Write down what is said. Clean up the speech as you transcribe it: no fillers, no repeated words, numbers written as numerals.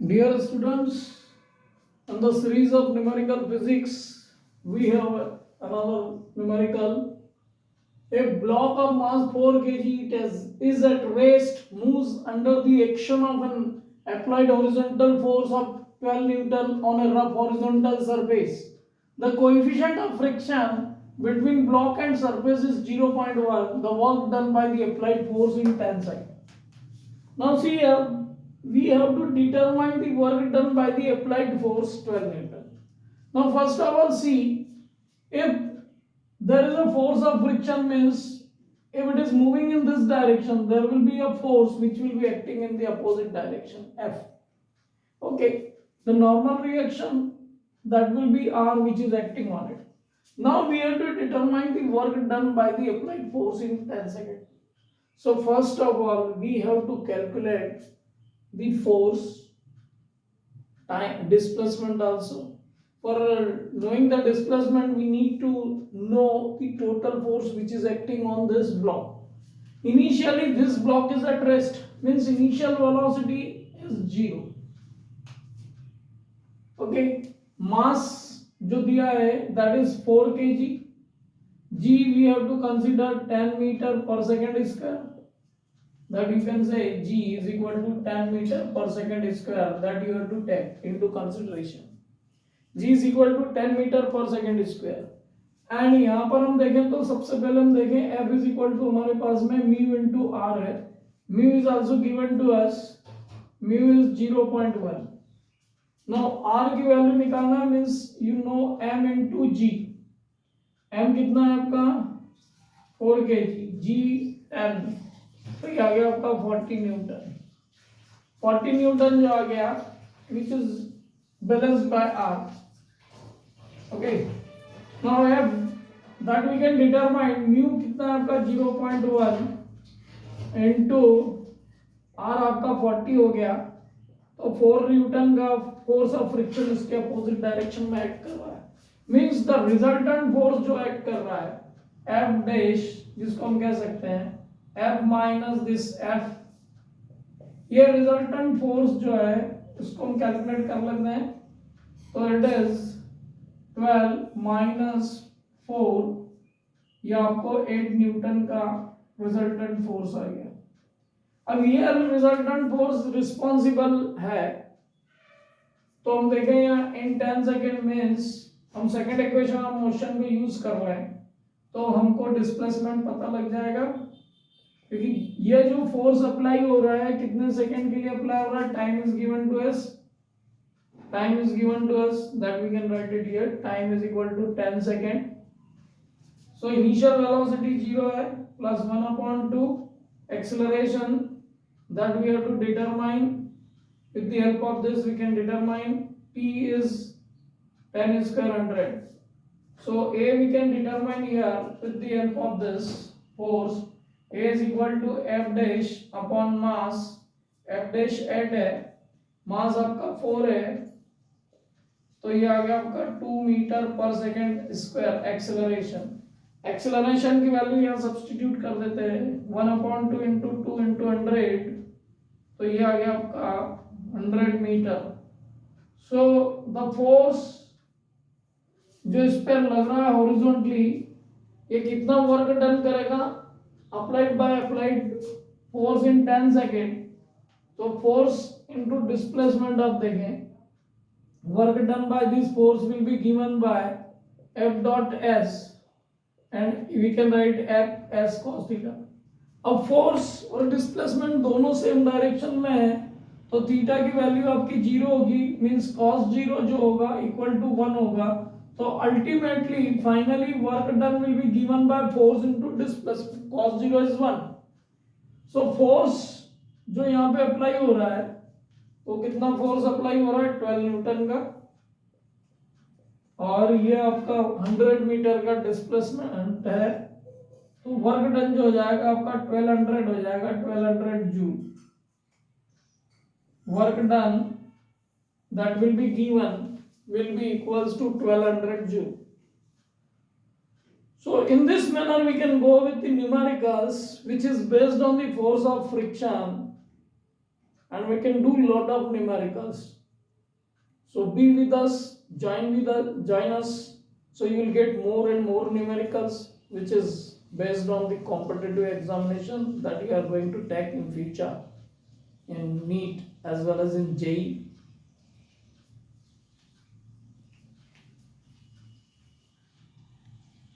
Dear students, in the series of numerical physics, we have another numerical. A block of mass 4 kg is at rest, moves under the action of an applied horizontal force of 12 Newton on a rough horizontal surface. The coefficient of friction between block and surface is 0.1. The work done by the applied force in 10 seconds. Now see here, we have to determine the work done by the applied force 12 Newton. Now first of all see, if there is a force of friction means if it is moving in this direction, there will be a force which will be acting in the opposite direction, F. Okay, the normal reaction that will be R which is acting on it. Now we have to determine the work done by the applied force in 10 seconds. So first of all, we have to calculate the force, time, displacement also. For knowing the displacement, we need to know the total force which is acting on this block. Initially, this block is at rest, means initial velocity is 0. Okay, mass जो दिया है that is 4 kg. G we have to consider 10 meter per second square. That you can say G is equal to 10 meter per second square, that you have to take into consideration. G is equal to 10 meter per second square. And यहाँ पर हम देखें तो सबसे पहले हम देखें F is equal to हमारे पास में म्यू इंटू आर है. Mu is also given to us. Mu is 0.1. Now R की वैल्यू निकालना means you know m into g. m कितना है आपका 4 kg. g 10, तो ये आ गया आपका 40 न्यूटन. 40 न्यूटन जो आ गया which is balanced by R. Okay, now F that we can determine mu कितना है आपका 0.1 इनटू आर आपका 40 हो गया. तो 4 न्यूटन का फोर्स ऑफ फ्रिक्शन इसके अपोजिट डायरेक्शन में एक्ट कर रहा है. मींस द रिजल्टेंट फोर्स जो एक्ट कर रहा है एफ डैश, जिसको हम कह सकते हैं F माइनस दिस F, ये रिजल्टेंट फोर्स जो है इसको हम कैलकुलेट कर लेते हैं. तो इट इज 12 माइनस 4, ये आपको 8 न्यूटन का रिजल्टेंट फोर्स आ गया. अब ये रिजल्टेंट फोर्स रिस्पॉन्सिबल है, तो हम देखें यहाँ इन 10 सेकेंड मीन्स हम सेकेंड इक्वेशन ऑफ मोशन को यूज कर रहे हैं, तो हमको डिस्प्लेसमेंट पता लग जाएगा. क्योंकि ये जो फोर्स अप्लाई हो रहा है कितने सेकंड के लिए अप्लाई हो रहा है, time is given to us. Time is given to us that we can write it here. Time is equal to 10 second. So initial velocity 0 है plus 1/2 acceleration that we have to determine. With the help of this we can determine p is 10 square 100. So a we can determine here with the help of this force. A is equal to F dash upon mass. F dash 8 है, मास आपका 4 है, तो ये आ गया आपका 2 metre पर second square. Acceleration, acceleration की value यहाँ सब्स्टिट्यूट कर देते हैं 1/2 इंटू 2 इंटू 100, तो ये आ गया आपका 100 मीटर. सो द फोर्स जो इस पर लग रहा है हॉरिजॉन्टली, ये कितना वर्क डन करेगा applied by applied force in 10 second. तो फोर्स इनटू डिस्प्लेसमेंट आप देखें, work done by this force will be given by F dot S and we can write F S cos theta. अब force और displacement दोनों same direction में है, तो theta की वैल्यू आपकी 0 होगी. मींस cos 0 जो होगा इक्वल टू 1 होगा. तो ultimately finally work done will be given by force into displacement. cos 0 is 1. So force जो यहाँ पे अप्लाई हो रहा है, वो कितना फोर्स अप्लाई हो रहा है 12 न्यूटन का, और ये आपका 100 मीटर का डिस्प्लेसमेंट है. तो वर्क डन जो हो जाएगा आपका 1200 हो जाएगा, 1200 joule. Work done that will be given will be equals to 1200 joule. So in this manner we can go with the numericals which is based on the force of friction and we can do lot of numericals. So be with us, join us, so you will get more and more numericals, which is based on the competitive examination that you are going to take in future in NEET as well as in JEE.